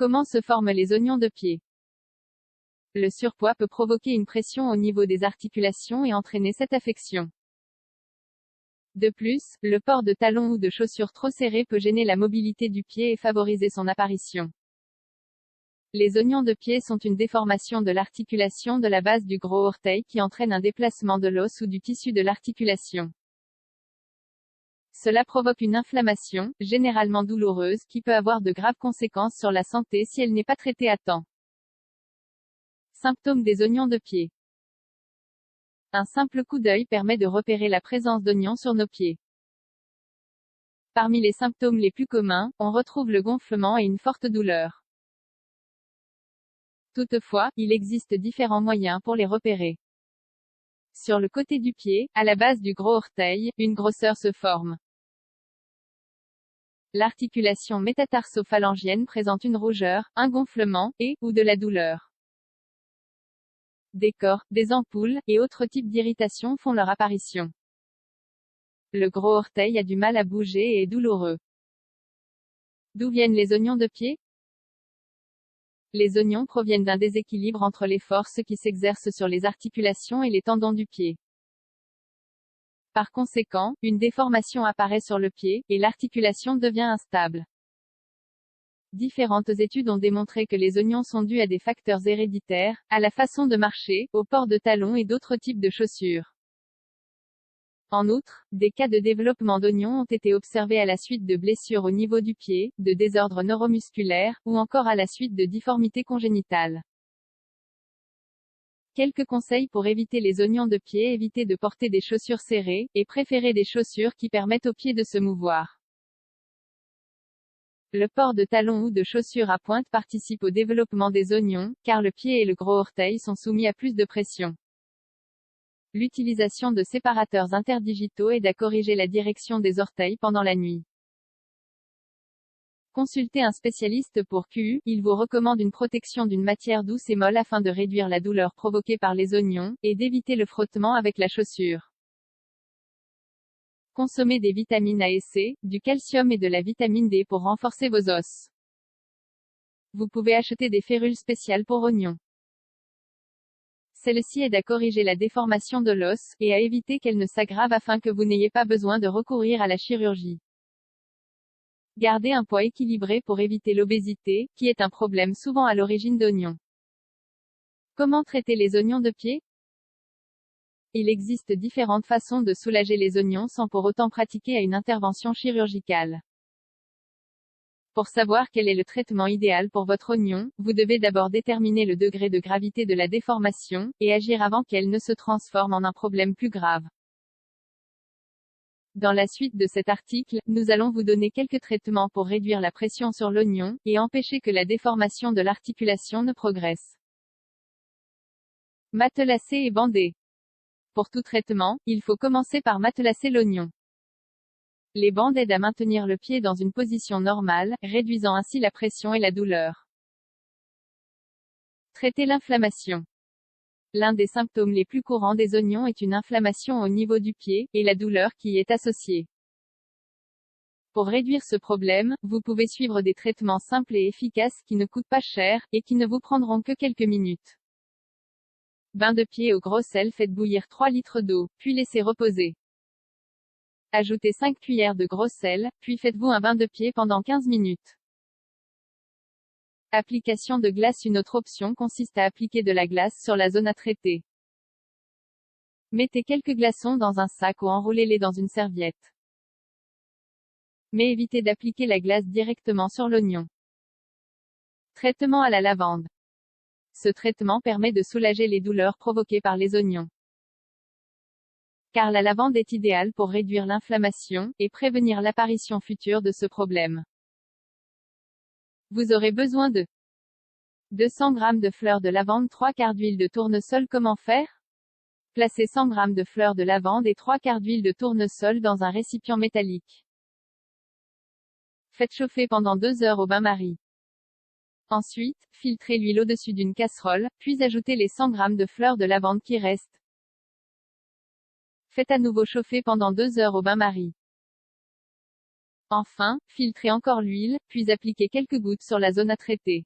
Comment se forment les oignons de pied? Le surpoids peut provoquer une pression au niveau des articulations et entraîner cette affection. De plus, le port de talons ou de chaussures trop serrés peut gêner la mobilité du pied et favoriser son apparition. Les oignons de pied sont une déformation de l'articulation de la base du gros orteil qui entraîne un déplacement de l'os ou du tissu de l'articulation. Cela provoque une inflammation, généralement douloureuse, qui peut avoir de graves conséquences sur la santé si elle n'est pas traitée à temps. Symptômes des oignons de pied. Un simple coup d'œil permet de repérer la présence d'oignons sur nos pieds. Parmi les symptômes les plus communs, on retrouve le gonflement et une forte douleur. Toutefois, il existe différents moyens pour les repérer. Sur le côté du pied, à la base du gros orteil, une grosseur se forme. L'articulation métatarso-phalangienne présente une rougeur, un gonflement, ou de la douleur. Des corps, des ampoules, et autres types d'irritations font leur apparition. Le gros orteil a du mal à bouger et est douloureux. D'où viennent les oignons de pied? Les oignons proviennent d'un déséquilibre entre les forces qui s'exercent sur les articulations et les tendons du pied. Par conséquent, une déformation apparaît sur le pied, et l'articulation devient instable. Différentes études ont démontré que les oignons sont dus à des facteurs héréditaires, à la façon de marcher, au port de talons et d'autres types de chaussures. En outre, des cas de développement d'oignons ont été observés à la suite de blessures au niveau du pied, de désordres neuromusculaires, ou encore à la suite de difformités congénitales. Quelques conseils pour éviter les oignons de pied. Évitez de porter des chaussures serrées, et préférez des chaussures qui permettent aux pieds de se mouvoir. Le port de talons ou de chaussures à pointe participe au développement des oignons, car le pied et le gros orteil sont soumis à plus de pression. L'utilisation de séparateurs interdigitaux aide à corriger la direction des orteils pendant la nuit. Consultez un spécialiste pour QU, il vous recommande une protection d'une matière douce et molle afin de réduire la douleur provoquée par les oignons, et d'éviter le frottement avec la chaussure. Consommez des vitamines A et C, du calcium et de la vitamine D pour renforcer vos os. Vous pouvez acheter des férules spéciales pour oignons. Celle-ci aide à corriger la déformation de l'os, et à éviter qu'elle ne s'aggrave afin que vous n'ayez pas besoin de recourir à la chirurgie. Gardez un poids équilibré pour éviter l'obésité, qui est un problème souvent à l'origine d'oignons. Comment traiter les oignons de pied? Il existe différentes façons de soulager les oignons sans pour autant pratiquer à une intervention chirurgicale. Pour savoir quel est le traitement idéal pour votre oignon, vous devez d'abord déterminer le degré de gravité de la déformation, et agir avant qu'elle ne se transforme en un problème plus grave. Dans la suite de cet article, nous allons vous donner quelques traitements pour réduire la pression sur l'oignon, et empêcher que la déformation de l'articulation ne progresse. Matelasser et bander. Pour tout traitement, il faut commencer par matelasser l'oignon. Les bandes aident à maintenir le pied dans une position normale, réduisant ainsi la pression et la douleur. Traiter l'inflammation. L'un des symptômes les plus courants des oignons est une inflammation au niveau du pied, et la douleur qui y est associée. Pour réduire ce problème, vous pouvez suivre des traitements simples et efficaces qui ne coûtent pas cher, et qui ne vous prendront que quelques minutes. Bain de pied au gros sel. Faites bouillir 3 litres d'eau, puis laissez reposer. Ajoutez 5 cuillères de gros sel, puis faites-vous un bain de pied pendant 15 minutes. Application de glace. Une autre option consiste à appliquer de la glace sur la zone à traiter. Mettez quelques glaçons dans un sac ou enroulez-les dans une serviette. Mais évitez d'appliquer la glace directement sur l'oignon. Traitement à la lavande. Ce traitement permet de soulager les douleurs provoquées par les oignons. Car la lavande est idéale pour réduire l'inflammation, et prévenir l'apparition future de ce problème. Vous aurez besoin de 200 g de fleurs de lavande, 3/4 d'huile de tournesol. Comment faire? Placez 100 g de fleurs de lavande et 3/4 d'huile de tournesol dans un récipient métallique. Faites chauffer pendant 2 heures au bain-marie. Ensuite, filtrez l'huile au-dessus d'une casserole, puis ajoutez les 100 g de fleurs de lavande qui restent. Faites à nouveau chauffer pendant 2 heures au bain-marie. Enfin, filtrez encore l'huile, puis appliquez quelques gouttes sur la zone à traiter.